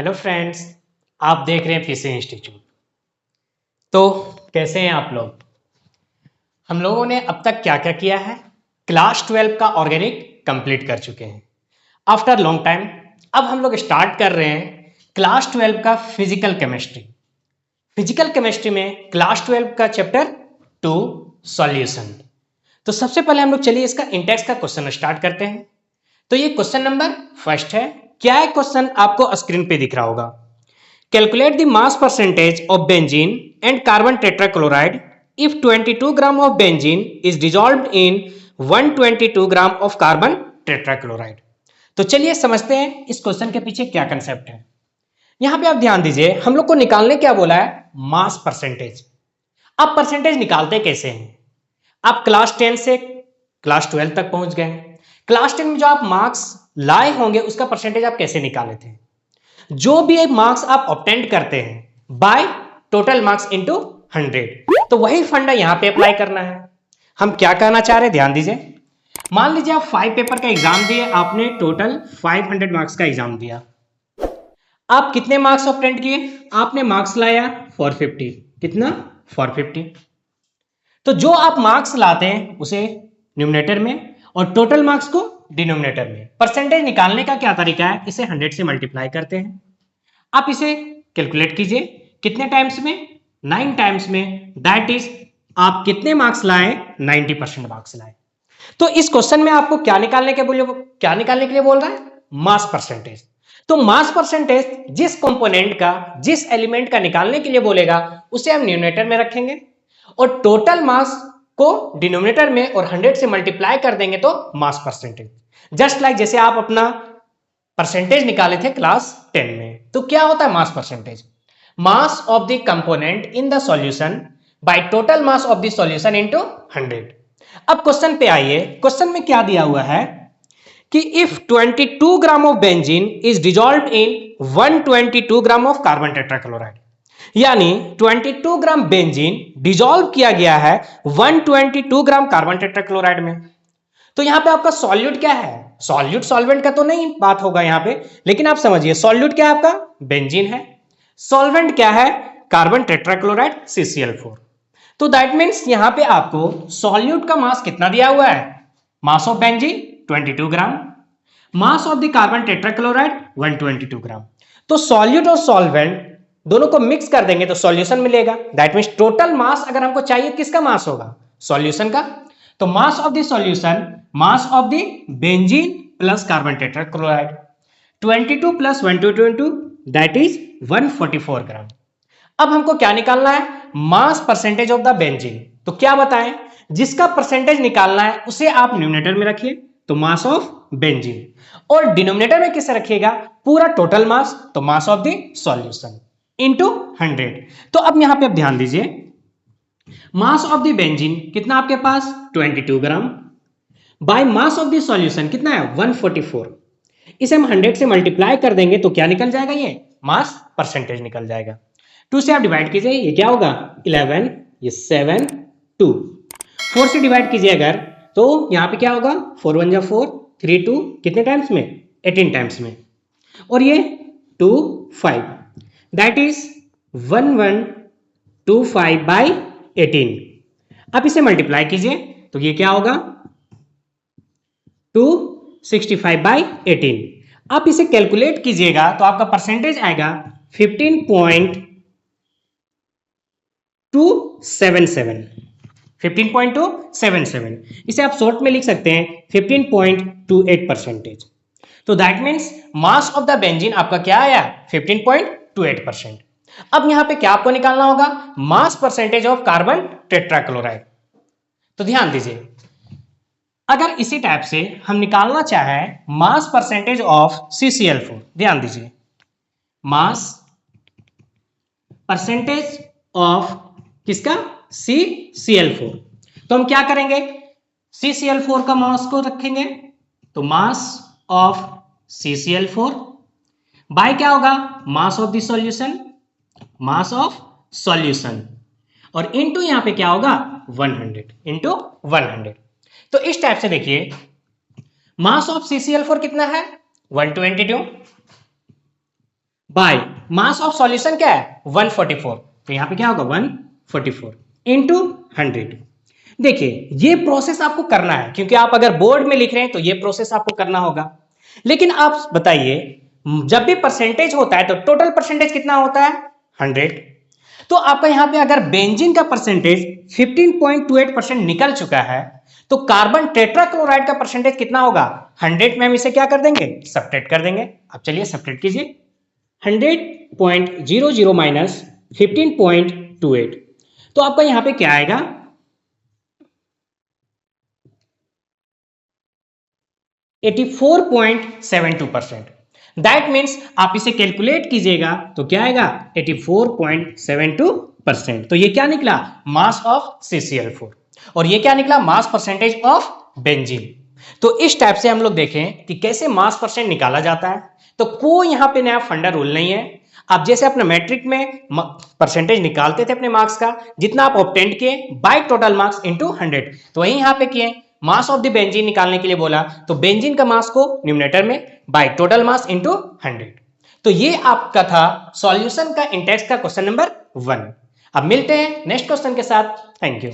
Hello friends, आप देख रहे हैं पीसी इंस्टीट्यूट। तो कैसे हैं आप लोग? हम लोगों ने अब तक क्या क्या किया है? क्लास 12 का ऑर्गेनिक कंप्लीट कर चुके हैं आफ्टर लॉन्ग टाइम। अब हम लोग स्टार्ट कर रहे हैं क्लास 12 का फिजिकल केमिस्ट्री। फिजिकल केमिस्ट्री में क्लास 12 का चैप्टर 2 सॉल्यूशन। तो सबसे पहले हम लोग चलिए इसका इंडेक्स का क्वेश्चन स्टार्ट करते हैं। तो ये क्वेश्चन नंबर फर्स्ट है। क्या है क्वेश्चन? आपको स्क्रीन पे दिख रहा होगा। Calculate the mass percentage of benzene and carbon tetrachloride if 22 gram of benzene is dissolved in 122 gram of carbon tetrachloride. तो चलिए समझते हैं इस क्वेश्चन के पीछे क्या कंसेप्ट है। यहां पे आप ध्यान दीजिए, हम लोग को निकालने क्या बोला है? Mass percentage. अब परसेंटेज निकालते कैसे हैं? आप क्लास 10 से क्लास 12 तक पहुंच गए। क्लास 10 में जो आप मार्क्स लाए होंगे उसका परसेंटेज आप कैसे निकाले थे? जो भी मार्क्स आप ऑब्टेंड करते हैं बाय टोटल मार्क्स इनटू 100, तो वही फंडा यहां पे अप्लाई करना है। हम क्या कहना चाह रहे हैं, ध्यान दीजिए। मान लीजिए आप 5 पेपर का एग्जाम दिए, आपने टोटल 500 मार्क्स का एग्जाम दिया। आप कितने मार्क्स ऑब्टेंड किए? आपने मार्क्स लाया 450। कितना? 450। तो जो आप मार्क्स लाते हैं उसे न्यूमरेटर में और टोटल मार्क्स को डिनोमिनेटर में। परसेंटेज निकालने का क्या तरीका है? इसे 100 से मल्टीप्लाई करते हैं। आप इसे कैलकुलेट कीजिए कितने टाइम्स में? 9 टाइम्स में। दैट इज आप कितने मार्क्स लाए? 90% मार्क्स लाए। तो इस क्वेश्चन में आपको क्या निकालने के लिए बोल रहा है? Mass percentage. तो मास परसेंटेज जिस कंपोनेंट का, जिस एलिमेंट का निकालने के लिए बोलेगा उसे हम न्यूमरेटर में रखेंगे और टोटल मास को डिनोमिनेटर में और 100 से मल्टीप्लाई कर देंगे तो मास परसेंटेज। जस्ट लाइक जैसे आप अपना परसेंटेज निकाले थे क्लास 10 में। तो क्या होता है mass percentage? Mass of the component in the solution by total mass of the solution into 100। अब क्वेश्चन पे आइए। क्वेश्चन में क्या दिया हुआ है कि if 22 gram of benzene is dissolved in 122 gram of carbon tetrachloride, यानी 22 ग्राम बेंजीन डिजॉल्व किया गया है 122 ग्राम कार्बन टेट्राक्लोराइड में। तो यहां पे आपका सॉल्यूट क्या है? सॉल्यूट सॉल्वेंट का तो नहीं बात होगा यहां पे, लेकिन आप समझिए सॉल्यूट क्या है? आपका बेंजीन है। सॉल्वेंट क्या है? Carbon tetrachloride CCl4। तो दैट मींस यहां पे आपको सॉल्यूट का मास कितना दिया हुआ है? Mass of benzene 22 gram, mass of the carbon tetrachloride 122 ग्राम। तो सॉल्यूट और सॉल्वेंट दोनों को मिक्स कर देंगे तो सॉल्यूशन मिलेगा। दैट मींस टोटल मास अगर हमको चाहिए किसका मास होगा? सॉल्यूशन का। तो mass of the solution, mass of the benzene plus carbon tetrachloride 22 plus 122 that is 144 ग्राम। अब हमको क्या निकालना है? Mass percentage of the benzene. तो क्या बताएं? जिसका परसेंटेज निकालना है उसे आप न्यूमरेटर में रखिए, तो मास ऑफ बेंजीन, और डिनोमिनेटर में किसे रखिएगा? पूरा टोटल मास, तो mass of the solution into 100। तो अब यहां पे आप ध्यान दीजिए, मास ऑफ द बेंजीन कितना आपके पास? 22 ग्राम by mass of the solution कितना है? 144। इसे हम 100 से मल्टीप्लाई कर देंगे तो क्या निकल जाएगा? ये मास परसेंटेज निकल जाएगा। 2 से आप डिवाइड कीजिए, ये क्या होगा? 11, ये 7, 2। 4 से डिवाइड कीजिए अगर, तो यहां पे क्या होगा? 4 1 जा 4, 3 2, कितने टाइम्स में? 18 टाइम्स में। और ये 2 5 दैट इज 1125 बाई 18। अब इसे मल्टीप्लाई कीजिए तो ये क्या होगा? 265 बाई 18। आप इसे कैलकुलेट कीजिएगा तो आपका परसेंटेज आएगा 15.277। 15.277। इसे आप शॉर्ट में लिख सकते हैं 15.28%। तो that means mass of the benzene आपका क्या आया? 15.28%। अब यहां पे क्या आपको निकालना होगा? Mass percentage of carbon tetrachloride. तो ध्यान दीजिए, अगर इसी टाइप से हम निकालना चाहें मास परसेंटेज ऑफ CCl4, ध्यान दीजिए, मास परसेंटेज ऑफ किसका? CCl4। तो हम क्या करेंगे? CCl4 का मास को रखेंगे, तो मास ऑफ CCl4 बाय क्या होगा? Mass of the solution, mass of solution, और इनटू यहां पे क्या होगा? 100 इंटू 100। तो इस टाइप से देखिए, मास ऑफ CCl4 कितना है? 122 बाय मास ऑफ सॉल्यूशन क्या है 144, तो यहां पे क्या होगा 144 इंटू 100। देखिए ये प्रोसेस आपको करना है, क्योंकि आप अगर बोर्ड में लिख रहे हैं तो ये प्रोसेस आपको करना होगा। लेकिन आप बताइए जब भी परसेंटेज होता है तो टोटल परसेंटेज कितना होता है 100। तो आपका यहां पे अगर बेंजीन का परसेंटेज 15.28% निकल चुका है तो कार्बन टेट्राक्लोराइड का परसेंटेज कितना होगा 100 में हम इसे क्या कर देंगे सब्ट्रैक्ट कर देंगे। अब चलिए सब्ट्रैक्ट कीजिए 100.00 माइनस 15.28, तो आपका यहां पे क्या आएगा 84.72%। दैट मीन्स आप इसे कैलकुलेट कीजिएगा तो क्या आएगा 84.72%। तो ये क्या निकला मास ऑफ CCl4 और ये क्या निकला मास परसेंटेज ऑफ बेंजीन। तो इस टाइप से हम लोग देखें कि कैसे मास परसेंट निकाला जाता है। तो कोई यहां पे नया फंडा रूल नहीं है। आप जैसे अपने मैट्रिक में परसेंटेज निकालते थे अपने मार्क्स का, जितना आप ऑब्टेंड किए बाय टोटल मार्क्स इनटू 100, तो वही यहां पे किए। मास ऑफ द बेंजीन निकालने के लिए बोला तो बेंजीन का मास को न्यूमरेटर में बाय टोटल मास इनटू 100। तो ये आपका था सॉल्यूशन का इंटेक्स का क्वेश्चन नंबर 1। अब मिलते हैं नेक्स्ट क्वेश्चन के साथ। Thank you.